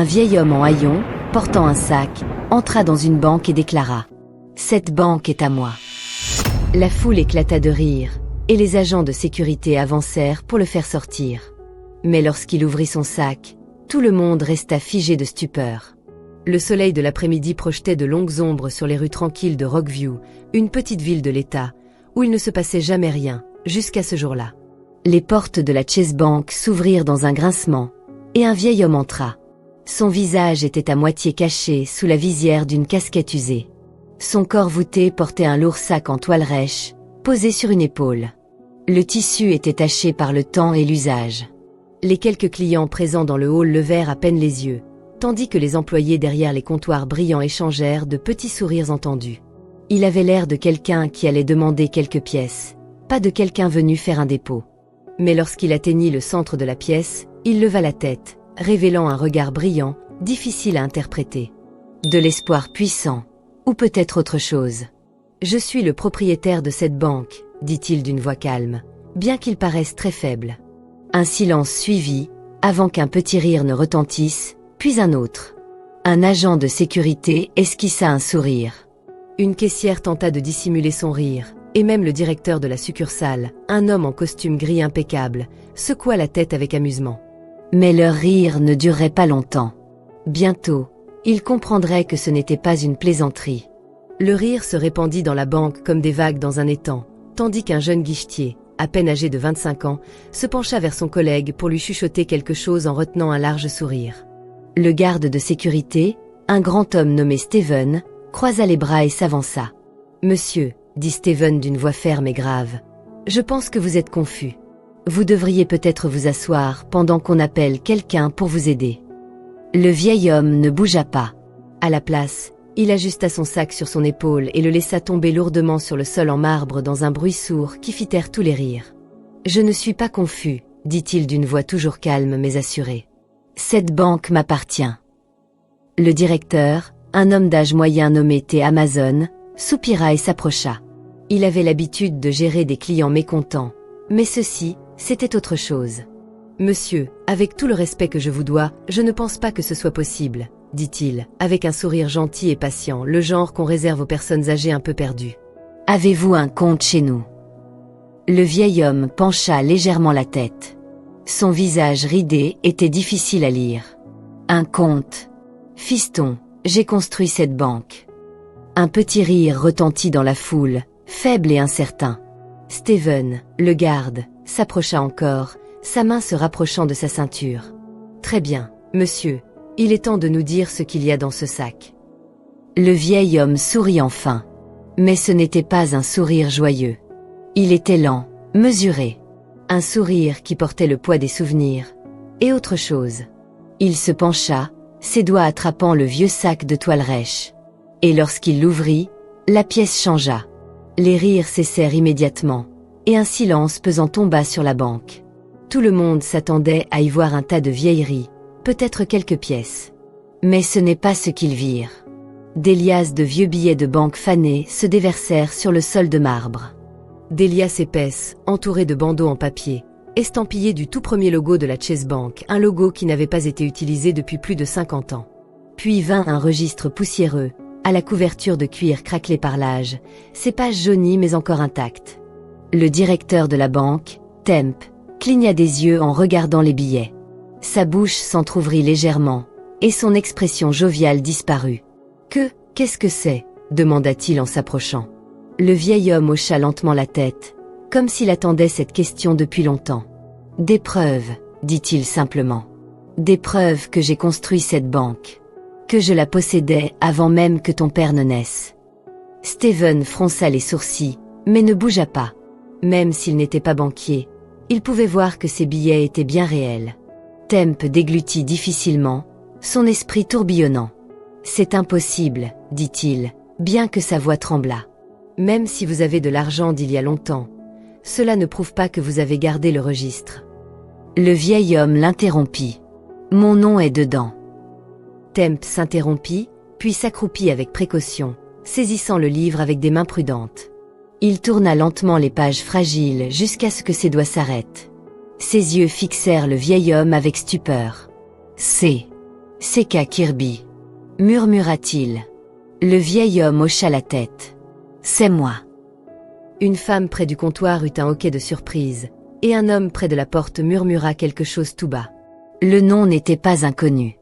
Un vieil homme en haillons, portant un sac, entra dans une banque et déclara « Cette banque est à moi ». La foule éclata de rire, et les agents de sécurité avancèrent pour le faire sortir. Mais lorsqu'il ouvrit son sac, tout le monde resta figé de stupeur. Le soleil de l'après-midi projetait de longues ombres sur les rues tranquilles de Rockview, une petite ville de l'État, où il ne se passait jamais rien, jusqu'à ce jour-là. Les portes de la Chase Bank s'ouvrirent dans un grincement, et un vieil homme entra. Son visage était à moitié caché sous la visière d'une casquette usée. Son corps voûté portait un lourd sac en toile rêche, posé sur une épaule. Le tissu était taché par le temps et l'usage. Les quelques clients présents dans le hall levèrent à peine les yeux, tandis que les employés derrière les comptoirs brillants échangèrent de petits sourires entendus. Il avait l'air de quelqu'un qui allait demander quelques pièces, pas de quelqu'un venu faire un dépôt. Mais lorsqu'il atteignit le centre de la pièce, il leva la tête, révélant un regard brillant, difficile à interpréter. De l'espoir puissant, ou peut-être autre chose. « Je suis le propriétaire de cette banque », dit-il d'une voix calme, bien qu'il paraisse très faible. Un silence suivit, avant qu'un petit rire ne retentisse, puis un autre. Un agent de sécurité esquissa un sourire. Une caissière tenta de dissimuler son rire, et même le directeur de la succursale, un homme en costume gris impeccable, secoua la tête avec amusement. Mais leur rire ne durerait pas longtemps. Bientôt, ils comprendraient que ce n'était pas une plaisanterie. Le rire se répandit dans la banque comme des vagues dans un étang, tandis qu'un jeune guichetier, à peine âgé de 25 ans, se pencha vers son collègue pour lui chuchoter quelque chose en retenant un large sourire. Le garde de sécurité, un grand homme nommé Steven, croisa les bras et s'avança. « Monsieur », dit Steven d'une voix ferme et grave, « je pense que vous êtes confus. Vous devriez peut-être vous asseoir pendant qu'on appelle quelqu'un pour vous aider. » Le vieil homme ne bougea pas. À la place, il ajusta son sac sur son épaule et le laissa tomber lourdement sur le sol en marbre dans un bruit sourd qui fit taire tous les rires. « Je ne suis pas confus, » dit-il d'une voix toujours calme mais assurée. « Cette banque m'appartient. » Le directeur, un homme d'âge moyen nommé T. Amazon, soupira et s'approcha. Il avait l'habitude de gérer des clients mécontents, mais ceci, c'était autre chose. « Monsieur, avec tout le respect que je vous dois, je ne pense pas que ce soit possible, » dit-il, avec un sourire gentil et patient, le genre qu'on réserve aux personnes âgées un peu perdues. « Avez-vous un compte chez nous ?» Le vieil homme pencha légèrement la tête. Son visage ridé était difficile à lire. « Un compte. Fiston, j'ai construit cette banque. » Un petit rire retentit dans la foule, faible et incertain. Steven, le garde, s'approcha encore, sa main se rapprochant de sa ceinture. « Très bien, monsieur, il est temps de nous dire ce qu'il y a dans ce sac. » Le vieil homme sourit enfin. Mais ce n'était pas un sourire joyeux. Il était lent, mesuré. Un sourire qui portait le poids des souvenirs. Et autre chose. Il se pencha, ses doigts attrapant le vieux sac de toile rêche. Et lorsqu'il l'ouvrit, la pièce changea. Les rires cessèrent immédiatement, et un silence pesant tomba sur la banque. Tout le monde s'attendait à y voir un tas de vieilleries, peut-être quelques pièces. Mais ce n'est pas ce qu'ils virent. Des liasses de vieux billets de banque fanés se déversèrent sur le sol de marbre. Des liasses épaisses, entourées de bandeaux en papier, estampillés du tout premier logo de la Chase Bank, un logo qui n'avait pas été utilisé depuis plus de 50 ans. Puis vint un registre poussiéreux, à la couverture de cuir craquelée par l'âge, ses pages jaunies mais encore intactes. Le directeur de la banque, Temp, cligna des yeux en regardant les billets. Sa bouche s'entr'ouvrit légèrement, et son expression joviale disparut. « Qu'est-ce que c'est » demanda-t-il en s'approchant. Le vieil homme hocha lentement la tête, comme s'il attendait cette question depuis longtemps. « Des preuves, » dit-il simplement. « Des preuves que j'ai construit cette banque. Que je la possédais avant même que ton père ne naisse. » Steven fronça les sourcils, mais ne bougea pas. Même s'il n'était pas banquier, il pouvait voir que ces billets étaient bien réels. Temp déglutit difficilement, son esprit tourbillonnant. « C'est impossible, » dit-il, bien que sa voix tremblât. « Même si vous avez de l'argent d'il y a longtemps, cela ne prouve pas que vous avez gardé le registre. » Le vieil homme l'interrompit. « Mon nom est dedans. » Temp s'interrompit, puis s'accroupit avec précaution, saisissant le livre avec des mains prudentes. Il tourna lentement les pages fragiles jusqu'à ce que ses doigts s'arrêtent. Ses yeux fixèrent le vieil homme avec stupeur. « C'est qu'à Kirby, murmura-t-il. Le vieil homme hocha la tête. C'est moi. Une femme près du comptoir eut un hoquet de surprise, et un homme près de la porte murmura quelque chose tout bas. Le nom n'était pas inconnu.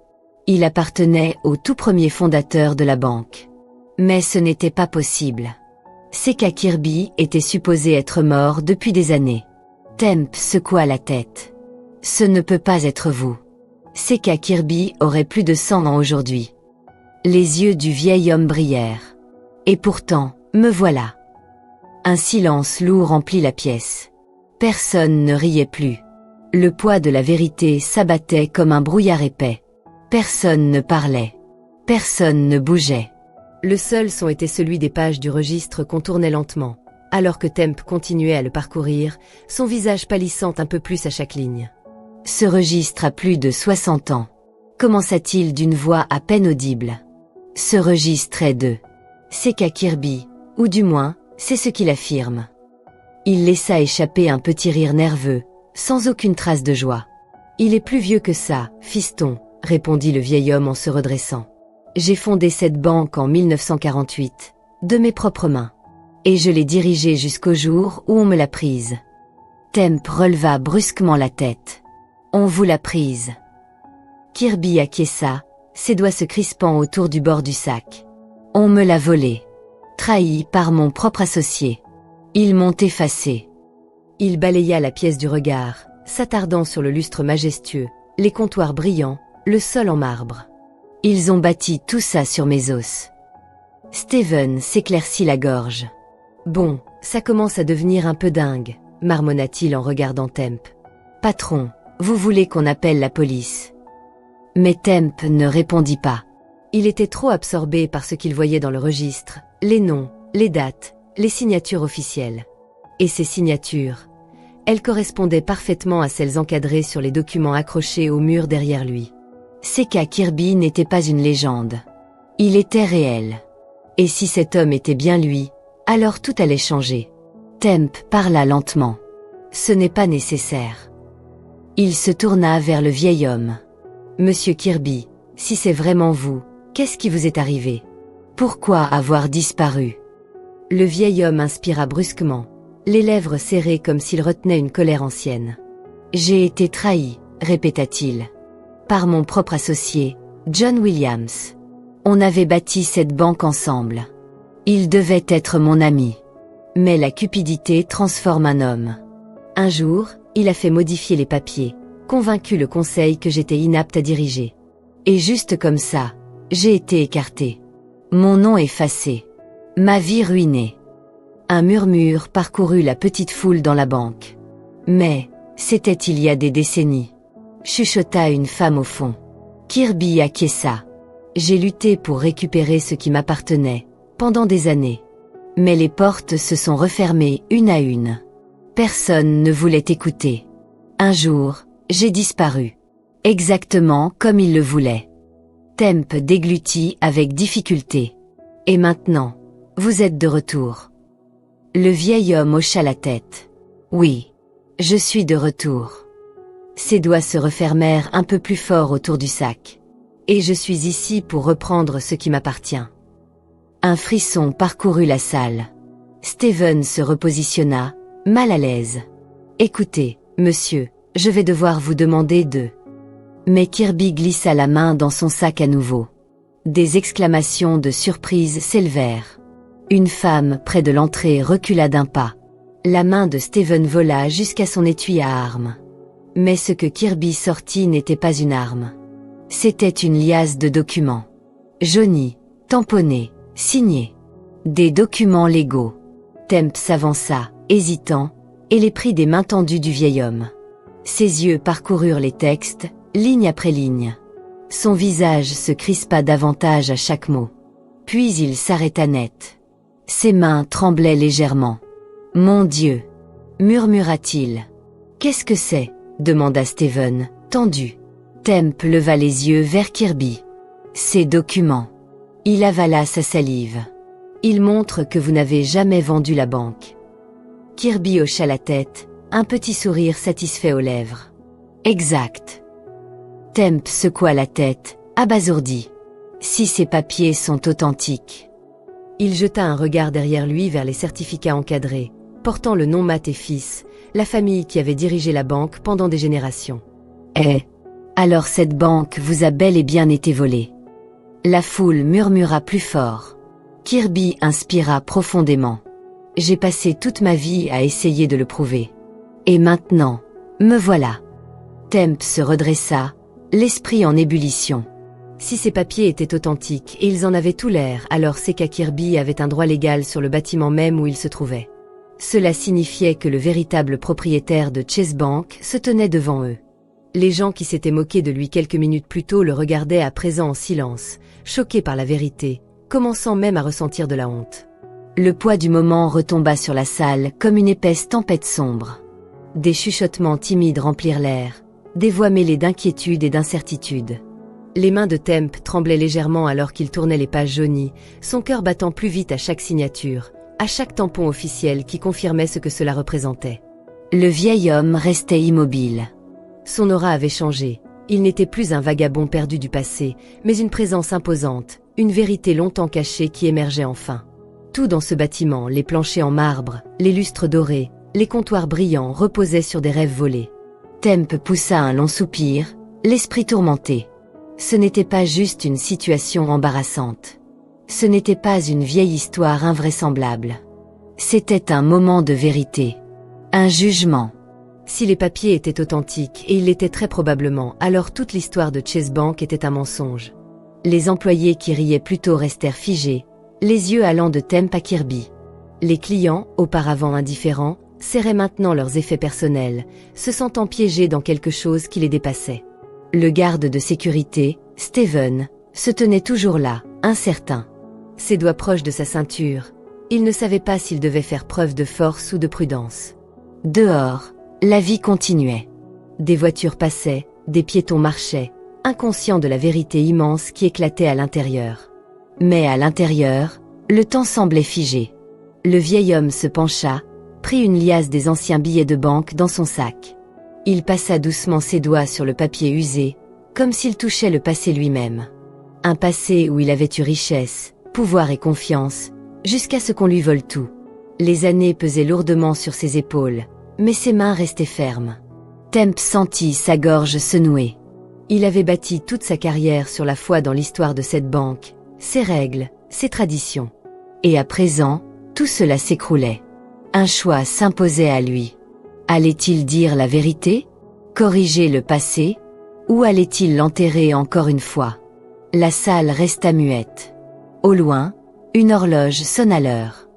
Il appartenait au tout premier fondateur de la banque. Mais ce n'était pas possible. C'est qu'à Kirby était supposé être mort depuis des années. Temp secoua la tête. Ce ne peut pas être vous. C'est qu'à Kirby aurait plus de 100 ans aujourd'hui. Les yeux du vieil homme brillèrent. Et pourtant, me voilà. Un silence lourd remplit la pièce. Personne ne riait plus. Le poids de la vérité s'abattait comme un brouillard épais. Personne ne parlait. Personne ne bougeait. Le seul son était celui des pages du registre qu'on tournait lentement, alors que Temp continuait à le parcourir, son visage pâlissant un peu plus à chaque ligne. Ce registre a plus de 60 ans, commença-t-il d'une voix à peine audible. Ce registre est de... C'est qu'à Kirby, ou du moins, c'est ce qu'il affirme. Il laissa échapper un petit rire nerveux, sans aucune trace de joie. Il est plus vieux que ça, fiston, répondit le vieil homme en se redressant. J'ai fondé cette banque en 1948, de mes propres mains. Et je l'ai dirigée jusqu'au jour où on me l'a prise. Temp releva brusquement la tête. On vous l'a prise. Kirby acquiesça, ses doigts se crispant autour du bord du sac. On me l'a volée. Trahi par mon propre associé. Ils m'ont effacé. Il balaya la pièce du regard, s'attardant sur le lustre majestueux, les comptoirs brillants, le sol en marbre. Ils ont bâti tout ça sur mes os. Steven s'éclaircit la gorge. Bon, ça commence à devenir un peu dingue, marmonna-t-il en regardant Temp. Patron, vous voulez qu'on appelle la police? Mais Temp ne répondit pas. Il était trop absorbé par ce qu'il voyait dans le registre, les noms, les dates, les signatures officielles. Et ces signatures, elles correspondaient parfaitement à celles encadrées sur les documents accrochés au mur derrière lui. C'est qu'à Kirby n'était pas une légende. Il était réel. Et si cet homme était bien lui, alors tout allait changer. Temp parla lentement. Ce n'est pas nécessaire. Il se tourna vers le vieil homme. Monsieur Kirby, si c'est vraiment vous, qu'est-ce qui vous est arrivé? Pourquoi avoir disparu? Le vieil homme inspira brusquement, les lèvres serrées comme s'il retenait une colère ancienne. J'ai été trahi, répéta-t-il. Par mon propre associé, John Williams. On avait bâti cette banque ensemble. Il devait être mon ami. Mais la cupidité transforme un homme. Un jour, il a fait modifier les papiers, convaincu le conseil que j'étais inapte à diriger. Et juste comme ça, j'ai été écarté. Mon nom effacé. Ma vie ruinée. Un murmure parcourut la petite foule dans la banque. Mais, c'était il y a des décennies. Chuchota une femme au fond. Kirby acquiesça. J'ai lutté pour récupérer ce qui m'appartenait, pendant des années. Mais les portes se sont refermées une à une. Personne ne voulait écouter. Un jour, j'ai disparu. Exactement comme il le voulait. Temp déglutit avec difficulté. Et maintenant, vous êtes de retour. Le vieil homme hocha la tête. Oui, je suis de retour. Ses doigts se refermèrent un peu plus fort autour du sac. Et je suis ici pour reprendre ce qui m'appartient. Un frisson parcourut la salle. Steven se repositionna, mal à l'aise. Écoutez, monsieur, je vais devoir vous demander de... Mais Kirby glissa la main dans son sac à nouveau. Des exclamations de surprise s'élevèrent. Une femme près de l'entrée recula d'un pas. La main de Steven vola jusqu'à son étui à armes. Mais ce que Kirby sortit n'était pas une arme. C'était une liasse de documents. Jaunis, tamponnés, signés. Des documents légaux. Temp s'avança, hésitant, et les prit des mains tendues du vieil homme. Ses yeux parcoururent les textes, ligne après ligne. Son visage se crispa davantage à chaque mot. Puis il s'arrêta net. Ses mains tremblaient légèrement. « Mon Dieu !» murmura-t-il. « Qu'est-ce que c'est ?» demanda Steven, tendu. Temp leva les yeux vers Kirby. « Ces documents. » Il avala sa salive. « Ils montrent que vous n'avez jamais vendu la banque. » Kirby hocha la tête, un petit sourire satisfait aux lèvres. « Exact. » Temp secoua la tête, abasourdi. Si ces papiers sont authentiques. Il jeta un regard derrière lui vers les certificats encadrés, portant le nom Matt et Fils, la famille qui avait dirigé la banque pendant des générations. Eh, alors cette banque vous a bel et bien été volée. La foule murmura plus fort. Kirby inspira profondément. J'ai passé toute ma vie à essayer de le prouver. Et maintenant, me voilà. Temp se redressa, l'esprit en ébullition. Si ces papiers étaient authentiques, et ils en avaient tout l'air, alors c'est qu'à Kirby avait un droit légal sur le bâtiment même où il se trouvait. Cela signifiait que le véritable propriétaire de Chase Bank se tenait devant eux. Les gens qui s'étaient moqués de lui quelques minutes plus tôt le regardaient à présent en silence, choqués par la vérité, commençant même à ressentir de la honte. Le poids du moment retomba sur la salle comme une épaisse tempête sombre. Des chuchotements timides remplirent l'air, des voix mêlées d'inquiétude et d'incertitude. Les mains de Temp tremblaient légèrement alors qu'il tournait les pages jaunies, son cœur battant plus vite à chaque signature, à chaque tampon officiel qui confirmait ce que cela représentait. Le vieil homme restait immobile. Son aura avait changé. Il n'était plus un vagabond perdu du passé, mais une présence imposante, une vérité longtemps cachée qui émergeait enfin. Tout dans ce bâtiment, les planchers en marbre, les lustres dorés, les comptoirs brillants reposaient sur des rêves volés. Temp poussa un long soupir, l'esprit tourmenté. Ce n'était pas juste une situation embarrassante. Ce n'était pas une vieille histoire invraisemblable. C'était un moment de vérité. Un jugement. Si les papiers étaient authentiques, et ils l'étaient très probablement, alors toute l'histoire de Chase Bank était un mensonge. Les employés qui riaient plutôt restèrent figés, les yeux allant de Temp à Kirby. Les clients, auparavant indifférents, serraient maintenant leurs effets personnels, se sentant piégés dans quelque chose qui les dépassait. Le garde de sécurité, Steven, se tenait toujours là, incertain. Ses doigts proches de sa ceinture, il ne savait pas s'il devait faire preuve de force ou de prudence. Dehors, la vie continuait. Des voitures passaient, des piétons marchaient, inconscients de la vérité immense qui éclatait à l'intérieur. Mais à l'intérieur, le temps semblait figé. Le vieil homme se pencha, prit une liasse des anciens billets de banque dans son sac. Il passa doucement ses doigts sur le papier usé, comme s'il touchait le passé lui-même. Un passé où il avait eu richesse, pouvoir et confiance, jusqu'à ce qu'on lui vole tout. Les années pesaient lourdement sur ses épaules, mais ses mains restaient fermes. Temp sentit sa gorge se nouer. Il avait bâti toute sa carrière sur la foi dans l'histoire de cette banque, ses règles, ses traditions. Et à présent, tout cela s'écroulait. Un choix s'imposait à lui. Allait-il dire la vérité? Corriger le passé? Ou allait-il l'enterrer encore une fois? La salle resta muette. Au loin, une horloge sonna l'heure.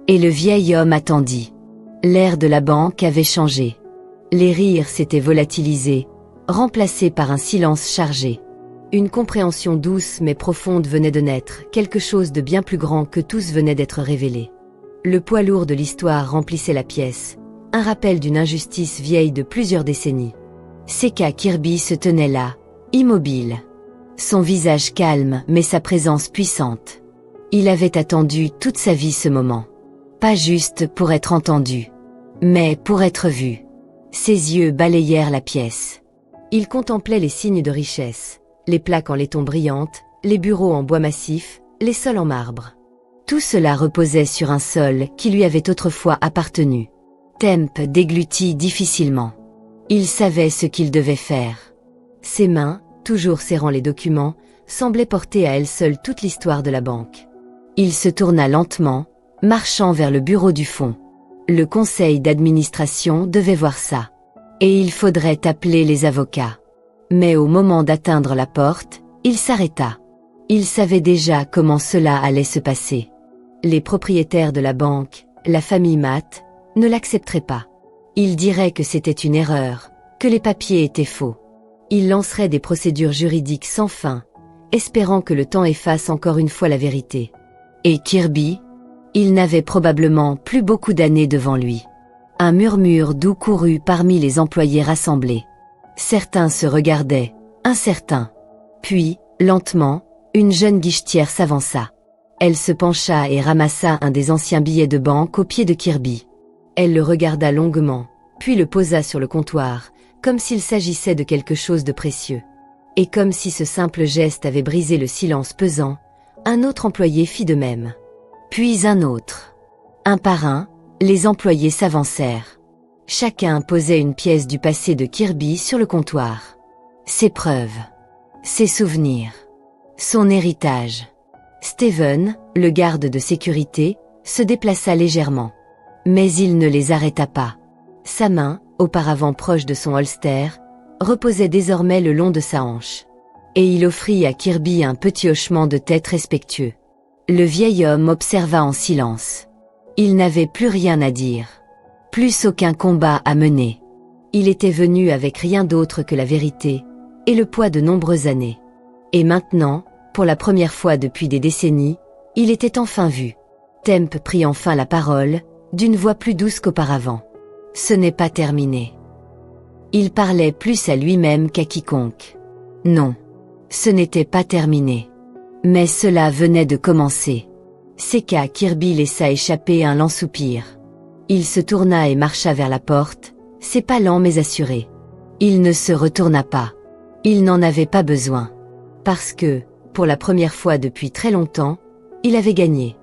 Et le vieil homme attendit. L'air de la banque avait changé. Les rires s'étaient volatilisés, remplacés par un silence chargé. Une compréhension douce mais profonde venait de naître, quelque chose de bien plus grand que tous venait d'être révélé. Le poids lourd de l'histoire remplissait la pièce, un rappel d'une injustice vieille de plusieurs décennies. Seka Kirby se tenait là, immobile. Son visage calme mais sa présence puissante. Il avait attendu toute sa vie ce moment. Pas juste pour être entendu, mais pour être vu. Ses yeux balayèrent la pièce. Il contemplait les signes de richesse, les plaques en laiton brillantes, les bureaux en bois massif, les sols en marbre. Tout cela reposait sur un sol qui lui avait autrefois appartenu. Temp déglutit difficilement. Il savait ce qu'il devait faire. Ses mains, toujours serrant les documents, semblaient porter à elles seules toute l'histoire de la banque. Il se tourna lentement, marchant vers le bureau du fond. Le conseil d'administration devait voir ça. Et il faudrait appeler les avocats. Mais au moment d'atteindre la porte, il s'arrêta. Il savait déjà comment cela allait se passer. Les propriétaires de la banque, la famille Matt, ne l'accepteraient pas. Ils diraient que c'était une erreur, que les papiers étaient faux. Ils lanceraient des procédures juridiques sans fin, espérant que le temps efface encore une fois la vérité. Et Kirby? Il n'avait probablement plus beaucoup d'années devant lui. Un murmure doux courut parmi les employés rassemblés. Certains se regardaient, incertains. Puis, lentement, une jeune guichetière s'avança. Elle se pencha et ramassa un des anciens billets de banque au pied de Kirby. Elle le regarda longuement, puis le posa sur le comptoir, comme s'il s'agissait de quelque chose de précieux. Et comme si ce simple geste avait brisé le silence pesant, un autre employé fit de même. Puis un autre. Un par un, les employés s'avancèrent. Chacun posait une pièce du passé de Kirby sur le comptoir. Ses preuves. Ses souvenirs. Son héritage. Steven, le garde de sécurité, se déplaça légèrement. Mais il ne les arrêta pas. Sa main, auparavant proche de son holster, reposait désormais le long de sa hanche. Et il offrit à Kirby un petit hochement de tête respectueux. Le vieil homme observa en silence. Il n'avait plus rien à dire. Plus aucun combat à mener. Il était venu avec rien d'autre que la vérité, et le poids de nombreuses années. Et maintenant, pour la première fois depuis des décennies, il était enfin vu. Temp prit enfin la parole, d'une voix plus douce qu'auparavant. Ce n'est pas terminé. Il parlait plus à lui-même qu'à quiconque. Non. Ce n'était pas terminé. Mais cela venait de commencer. C'est qu'à Kirby laissa échapper un lent soupir. Il se tourna et marcha vers la porte, ses pas lents mais assurés. Il ne se retourna pas. Il n'en avait pas besoin. Parce que, pour la première fois depuis très longtemps, il avait gagné.